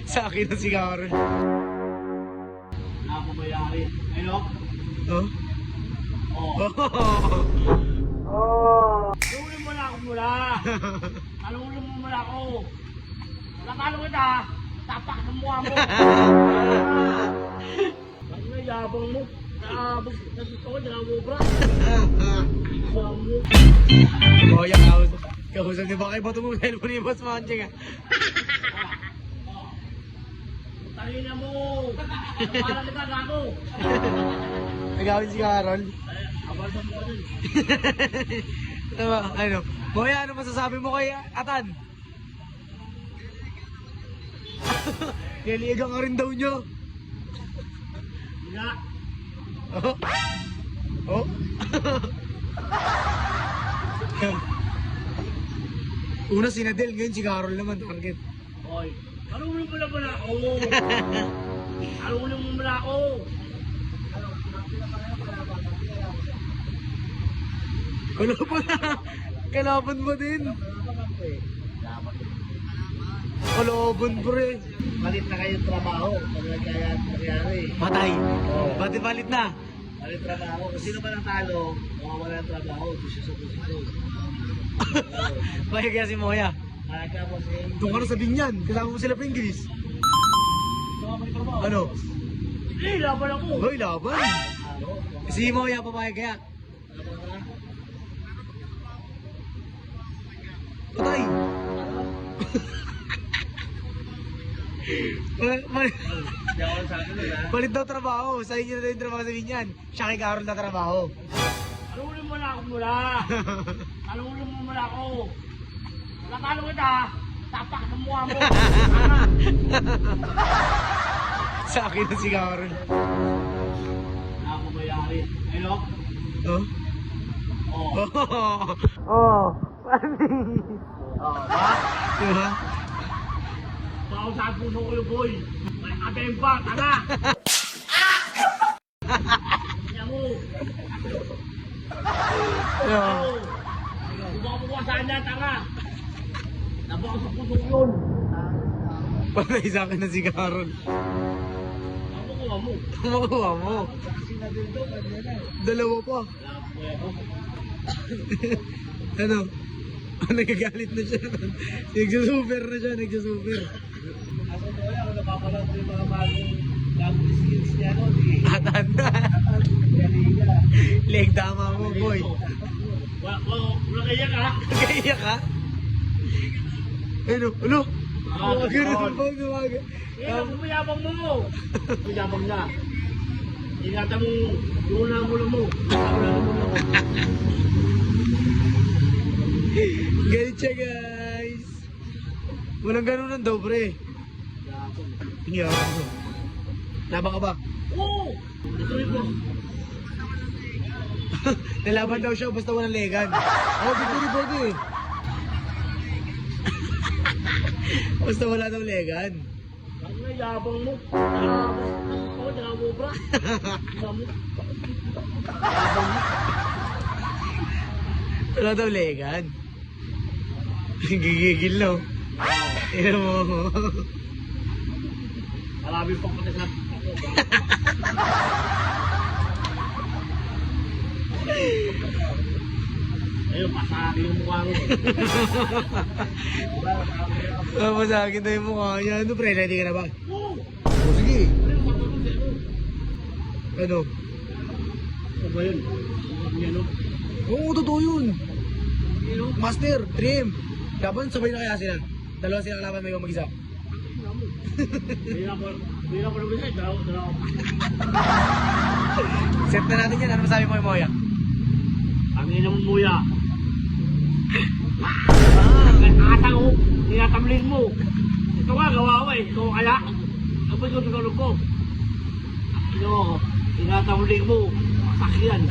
Sa akin na si Carol. Nakapabayari. Ayun, Oh? oh. Oh. Tulungan mo na ako mula. Talungan mo mula ako. Nakalo kita. Tapak ng mukha mo. Ang nayabang mo. Nasusto ko, nakabubra. Oh, yan. Kausap ni Bakay. Bato mo cellphone ni Boss Manching, ah. Talina mo. Para kita gago. Nagawin si Carol. Abal sa mukha dun. Ano? Boya, ano masasabi mo kay Atan? Niliigang ka rin daw niyo. Wala. Oh? Oh? Una si Nadel, ngayon si Carol naman, target. Oy. Talungan mo na mula ako. Talungan mo mula ako. Kalaban mo din. Kalaban, pre. Malit na kayong trabaho. Pag nangyari. Patay. Oo. Ba't balit na? Malit trabaho. Kung sino man ang talo, mawawala ng trabaho. Posisyon. Bakit kaya si Moya? Kaya ka po siya. Doon ka na sa Binyan. Kasama mo sila Pringles. Ano? Eh, laban ako. Hoy, laban. Si Moya papayag kaya. Patay. Hindi ako sa akin nila. Palit daw trabaho. Sa inyo na daw yung trabaho sa Binyan. Siya kay Carol na trabaho. Talungan mo na ako mula. Talungan mo mula ako. Nakalo kita. Tapak ng mukha mo. Sa akin na si Carol. Nakapabayari. Ayun, Oh? oh. Oh. Oh, ba? Diba? Baka sa puso ko yung boy. May abemba, tanga. Kanya mo. Ano? Kung baka buwasan niya, tanga. Nabaka sa puso ko yun. Patay sa akin na si Carol. Makukuha mo. Makuha mo. Kasi na din to, kanya na. Dalawa pa. Ano? Nagagalit na siya. Nagsusuper na siya. Nagsusuper. Ako mo yan, kung napapanood ko yung mga bagong skills niya, no? Atan na. Leg tama mo, boy. Wala kaya ka. Kaya ka? Ano? Ano? Ganun ba? Gumaga. Eh, kumayabang mo. Kumayabang na. Ingatan mo, yung ulo mo. Galit siya, guys. Walang ganun ng dobre. Hindi ako. Laban ka ba? Oo! Ituloy ko. Nalaban daw siya basta walang legan. Oh, victory body eh. Basta wala daw legan. Ang nayabang mo. Ako, nakabubra. Wala daw legan. Gigigil no. Tignan mo. Marami pang patisap. Ayun, pasari yung mukha mo. Tapos sa akin na yung mukha niya. Ano pre, ready ka na ba? Oo! O sige. Ano yung matagal sa'yo? Ano? Ano ba yun? Ano? Oo, totoo yun. Ano? Master, Dream. Laban, sabay na kaya sila. Dalawa silang laban, may mag-isa. Hindi na po naman sa'yo. Dalawa. Set na natin yan. Ano masabi mo yung Moya? Ang ina mo muya. Ata ko, tinatamlin mo. Ito nga, gawawa eh. Ito kaya. Kapag ko tulog ko. Ano, tinatamlin mo. Sakyan.